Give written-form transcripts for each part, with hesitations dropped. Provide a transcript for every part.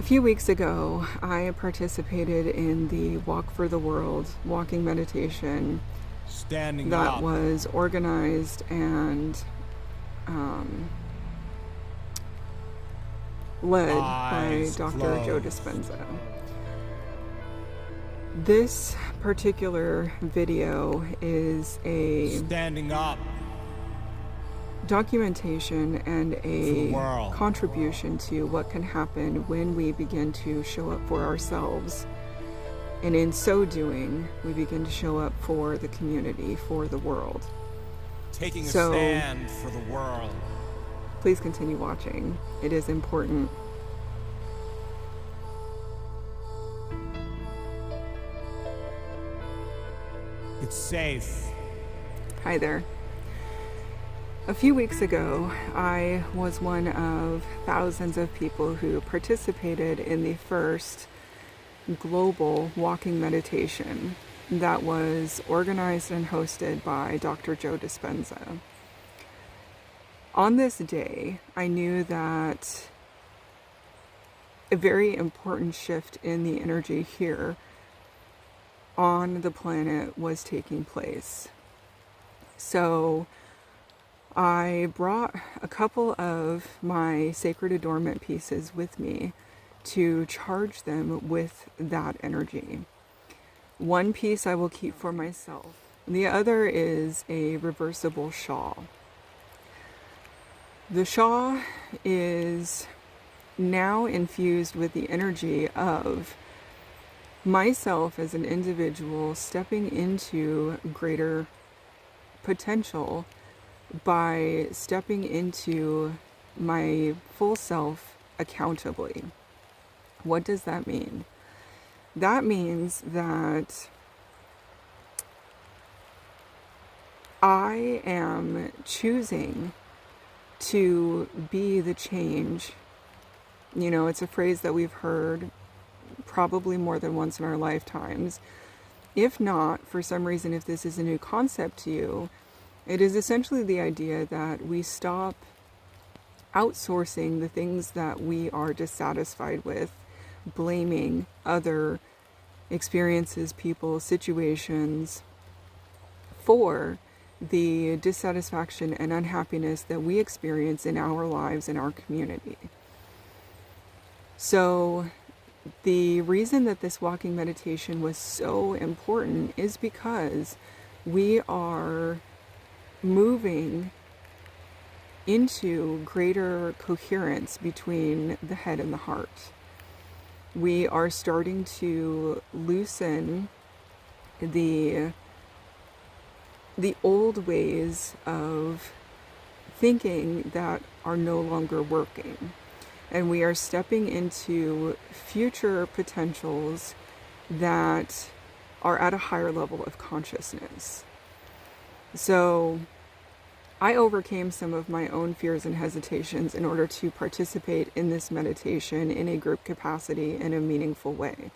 A few weeks ago, I participated in the Walk for the World walking meditation Standing that up. was organized and led by Eyes Dr. Joe closed. Dispenza. This particular video is a Standing up documentation and for the a world. contribution to what can happen when we begin to show up for ourselves. And in so doing, we begin to show up for the community, for the world. Taking a So- stand for the world. Please continue watching. It is important. It's safe. Hi there. A few weeks ago, I was one of thousands of people who participated in the first global walking meditation that was organized and hosted by Dr. Joe Dispenza. On this day, I knew that a very important shift in the energy here on the planet was taking place. So I brought a couple of my sacred adornment pieces with me to charge them with that energy. One piece I will keep for myself. The other is a reversible shawl. The shawl is now infused with the energy of myself as an individual stepping into greater potential by stepping into my full self accountably. What does that mean? That means that I am choosing to be the change. You know, it's a phrase that we've heard probably more than once in our lifetimes. If not, for some reason, if this is a new concept to you, it is essentially the idea that we stop outsourcing the things that we are dissatisfied with, blaming other experiences, people, situations for the dissatisfaction and unhappiness that we experience in our lives, in our community. So the reason that this walking meditation was so important is because we are moving into greater coherence between the head and the heart. We are starting to loosen the old ways of thinking that are no longer working. And we are stepping into future potentials that are at a higher level of consciousness. So I overcame some of my own fears and hesitations in order to participate in this meditation in a group capacity in a meaningful way.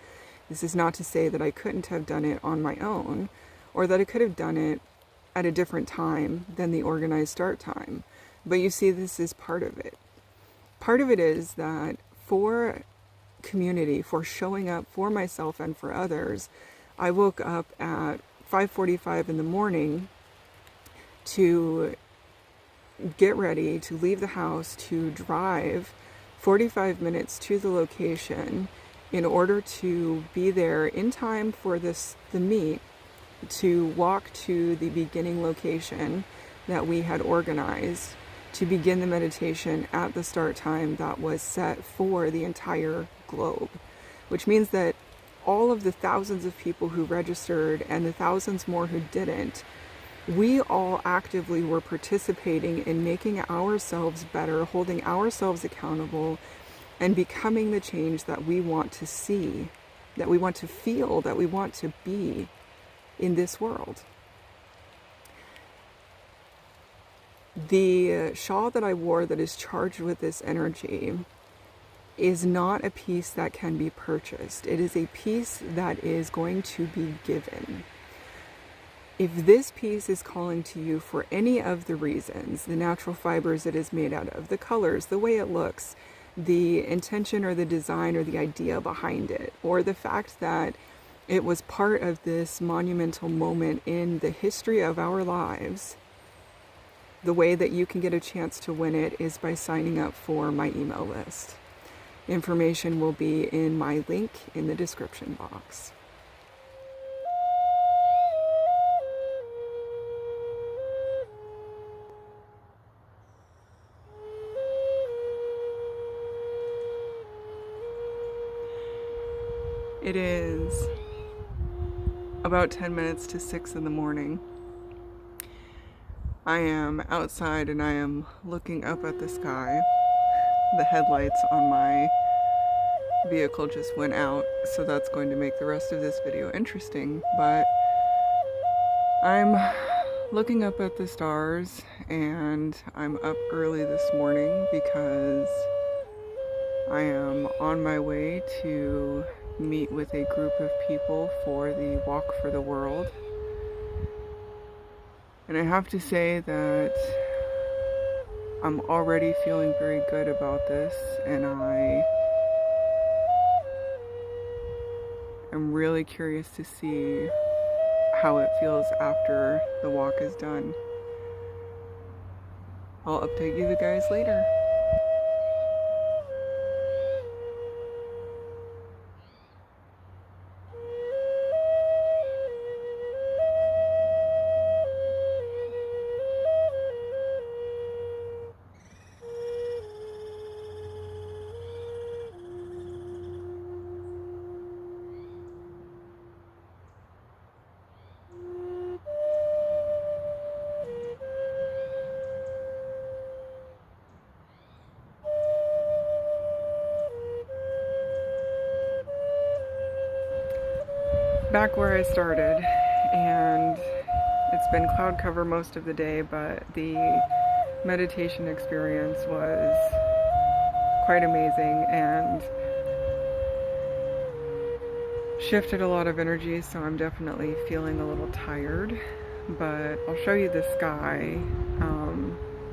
This is not to say that I couldn't have done it on my own, or that I could have done it at a different time than the organized start time. But you see, this is part of it. Part of it is that for community, for showing up for myself and for others, I woke up at 5:45 in the morning to get ready to leave the house, to drive 45 minutes to the location in order to be there in time for the meet, to walk to the beginning location that we had organized, to begin the meditation at the start time that was set for the entire globe, which means that all of the thousands of people who registered and the thousands more who didn't, we all actively were participating in making ourselves better, holding ourselves accountable, and becoming the change that we want to see, that we want to feel, that we want to be in this world. The shawl that I wore that is charged with this energy is not a piece that can be purchased. It is a piece that is going to be given. If this piece is calling to you for any of the reasons, the natural fibers it is made out of, the colors, the way it looks, the intention or the design or the idea behind it, or the fact that it was part of this monumental moment in the history of our lives, the way that you can get a chance to win it is by signing up for my email list. Information will be in my link in the description box. It is about 10 minutes to 6 in the morning. I am outside and I am looking up at the sky. The headlights on my vehicle just went out, so that's going to make the rest of this video interesting, but I'm looking up at the stars, and I'm up early this morning because I am on my way to meet with a group of people for the Walk for the World. And I have to say that I'm already feeling very good about this, and I am really curious to see how it feels after the walk is done. I'll update you guys later. Back where I started, and it's been cloud cover most of the day, but the meditation experience was quite amazing and shifted a lot of energy, so I'm definitely feeling a little tired, but I'll show you the sky.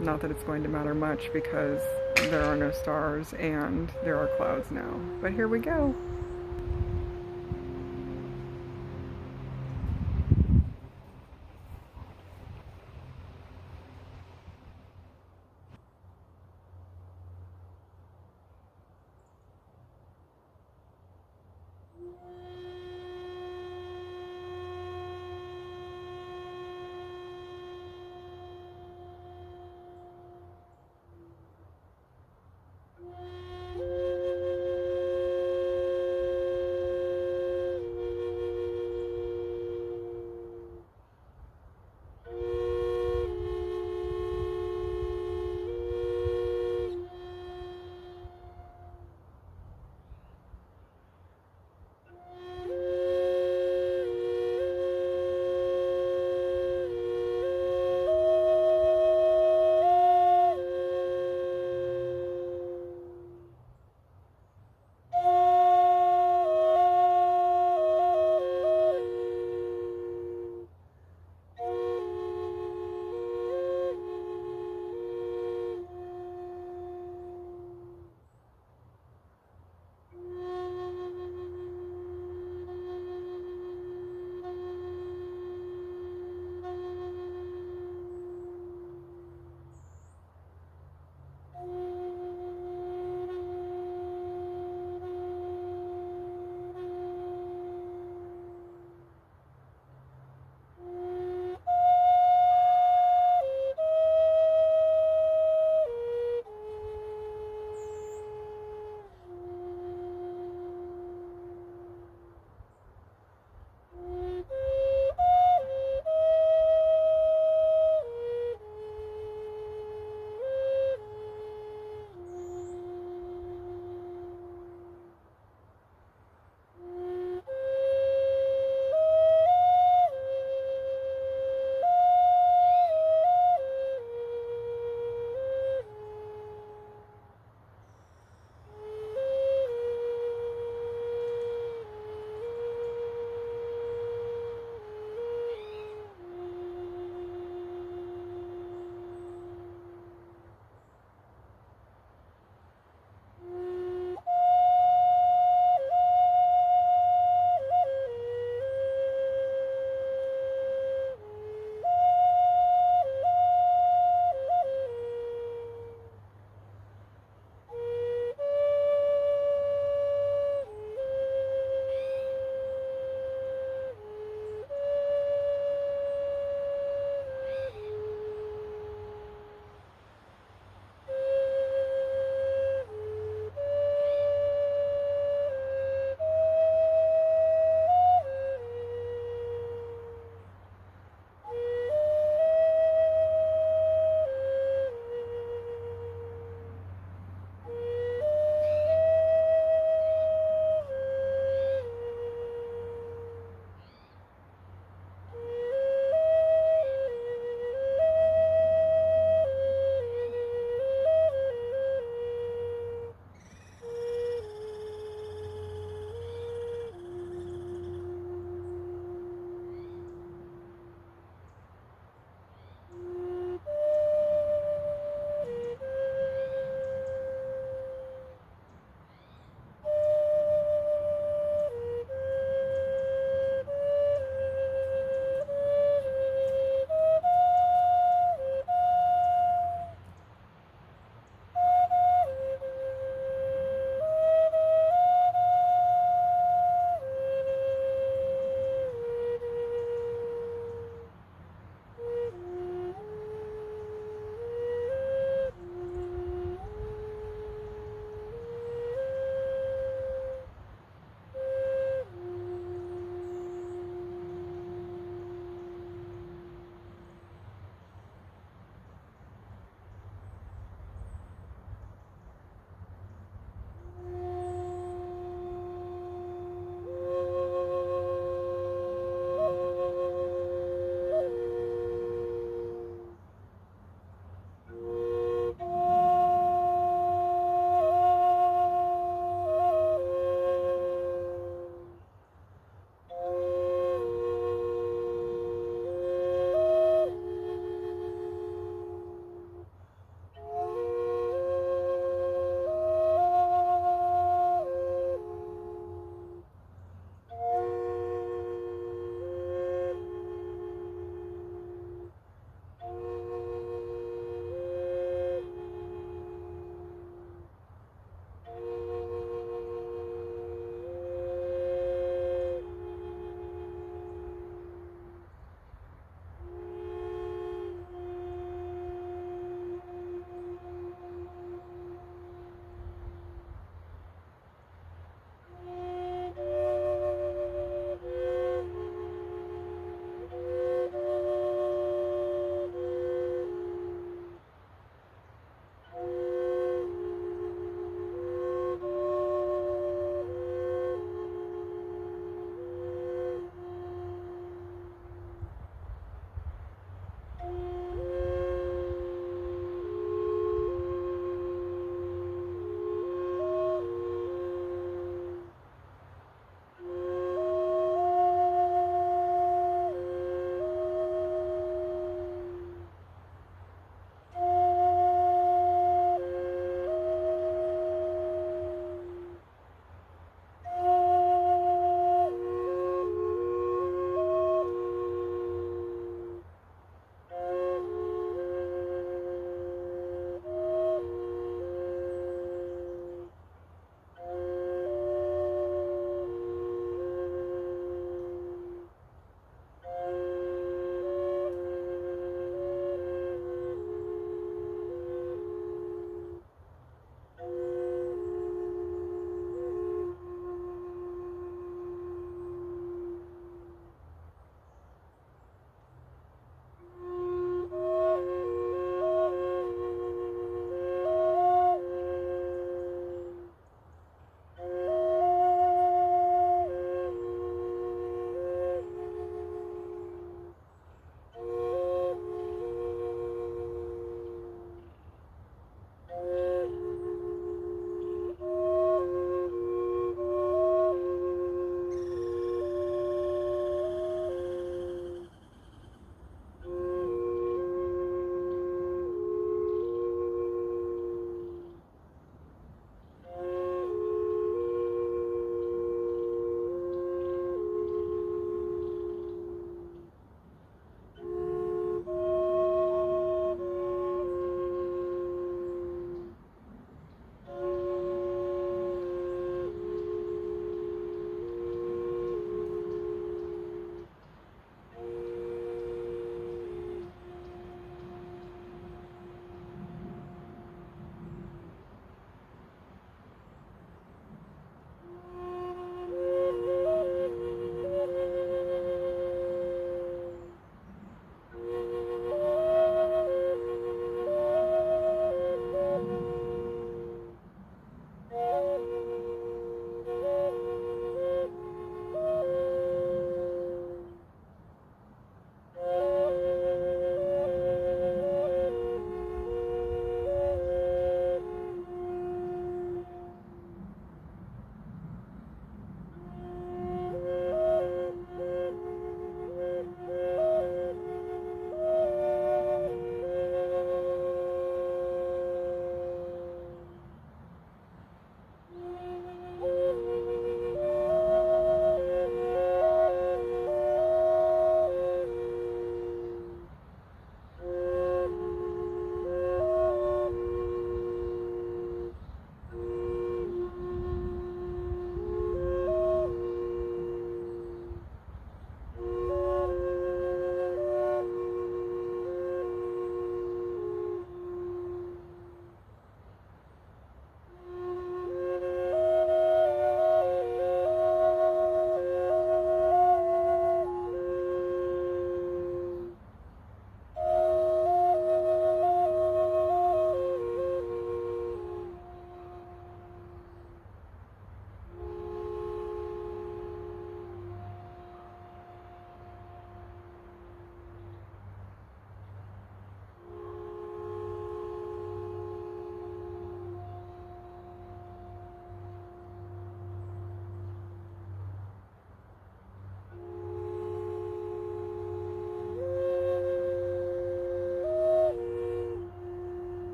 Not that it's going to matter much because there are no stars and there are clouds now, but here we go.